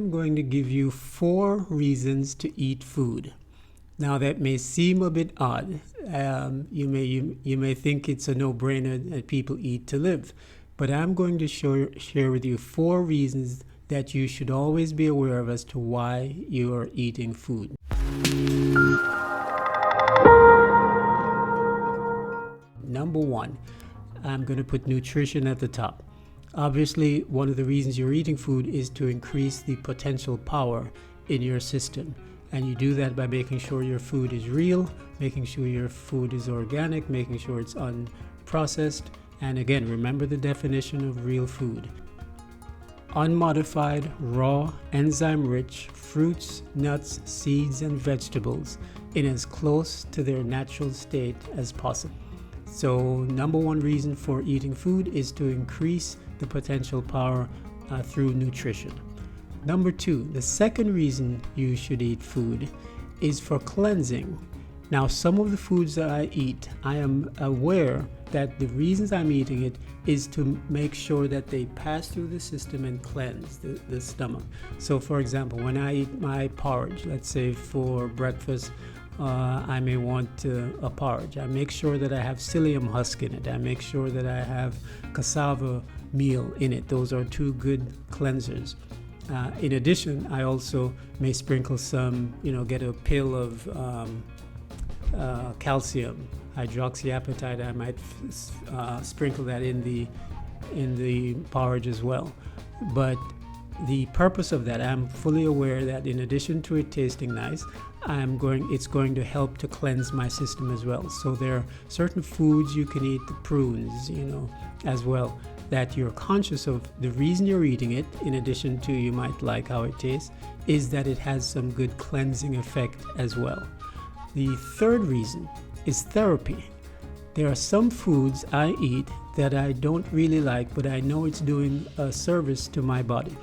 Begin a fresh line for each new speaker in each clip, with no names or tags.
I'm going to give you 4 reasons to eat food. Now that may seem a bit odd. You may think it's a no-brainer that people eat to live, but I'm going to share with you 4 reasons that you should always be aware of as to why you are eating food. Number 1, I'm going to put nutrition at the top. Obviously, one of the reasons you're eating food is to increase the potential power in your system. And you do that by making sure your food is real, making sure your food is organic, making sure it's unprocessed. And again, remember the definition of real food. Unmodified, raw, enzyme-rich fruits, nuts, seeds, and vegetables in as close to their natural state as possible. So, number 1 reason for eating food is to increase the potential power through nutrition. Number 2, the second reason you should eat food is for cleansing. Now, some of the foods that I eat, I am aware that the reasons I'm eating it is to make sure that they pass through the system and cleanse the stomach. So, for example, when I eat my porridge, let's say for breakfast, I may want a porridge. I make sure that I have psyllium husk in it. I make sure that I have cassava meal in it. Those are 2 good cleansers. In addition, I also may sprinkle some, get a pill of calcium, hydroxyapatite. I might sprinkle that in the porridge as well. But the purpose of that, I'm fully aware that in addition to it tasting nice, it's going to help to cleanse my system as well. So there are certain foods you can eat, the prunes, as well, that you're conscious of. The reason you're eating it, in addition to you might like how it tastes, is that it has some good cleansing effect as well. The third reason is therapy. There are some foods I eat that I don't really like, but I know it's doing a service to my body.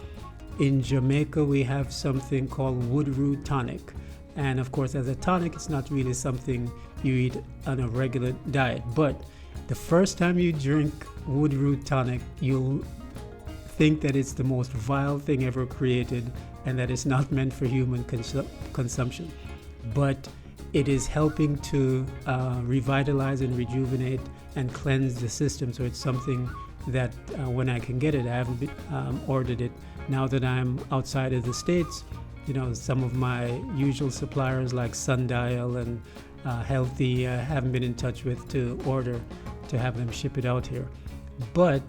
In Jamaica, we have something called woodroot tonic. And of course, as a tonic, it's not really something you eat on a regular diet. But the first time you drink woodroot tonic, you'll think that it's the most vile thing ever created and that it's not meant for human consumption. But it is helping to revitalize and rejuvenate and cleanse the system. So it's something that when I can get it, I haven't ordered it. Now that I'm outside of the States, some of my usual suppliers like Sundial and Healthy, I haven't been in touch with to order to have them ship it out here. But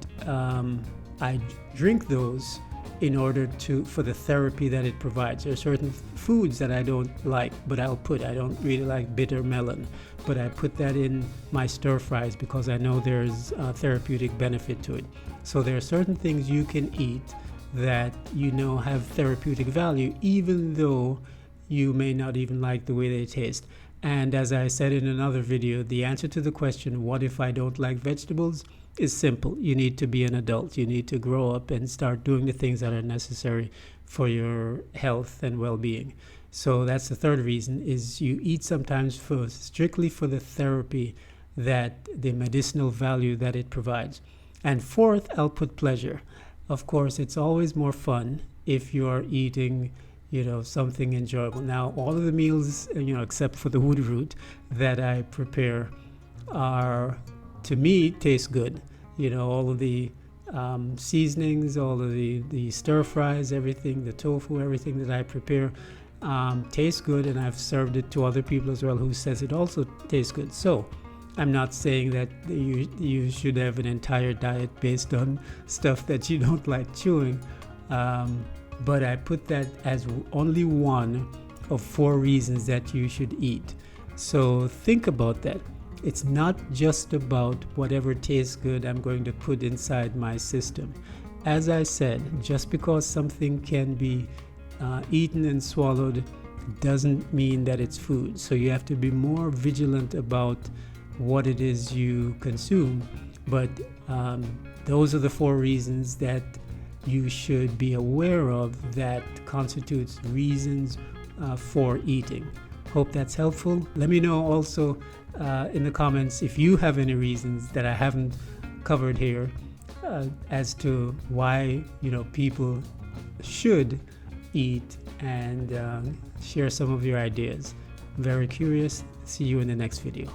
I drink those in order for the therapy that it provides. There are certain foods that I don't like, but I don't really like bitter melon, but I put that in my stir fries because I know there's a therapeutic benefit to it. So there are certain things you can eat that have therapeutic value, even though you may not even like the way they taste. And as I said in another video, the answer to the question, what if I don't like vegetables, is simple. You need to be an adult. You need to grow up and start doing the things that are necessary for your health and well-being. So that's the third reason, is you eat sometimes strictly for the therapy, that the medicinal value that it provides. And fourth, I'll put pleasure. Of course, it's always more fun if you're eating, something enjoyable. Now, all of the meals, except for the woodroot that I prepare, to me, taste good. All of the seasonings, all of the stir fries, everything, the tofu, everything that I prepare tastes good, and I've served it to other people as well who says it also tastes good. So I'm not saying that you should have an entire diet based on stuff that you don't like chewing, but I put that as only one of 4 reasons that you should eat. So think about that. It's not just about whatever tastes good I'm going to put inside my system. As I said, just because something can be eaten and swallowed doesn't mean that it's food. So you have to be more vigilant about what it is you consume. But those are the 4 reasons that you should be aware of that constitutes reasons for eating. Hope that's helpful. Let me know also in the comments if you have any reasons that I haven't covered here as to why people should eat, and share some of your ideas. Very curious. See you in the next video.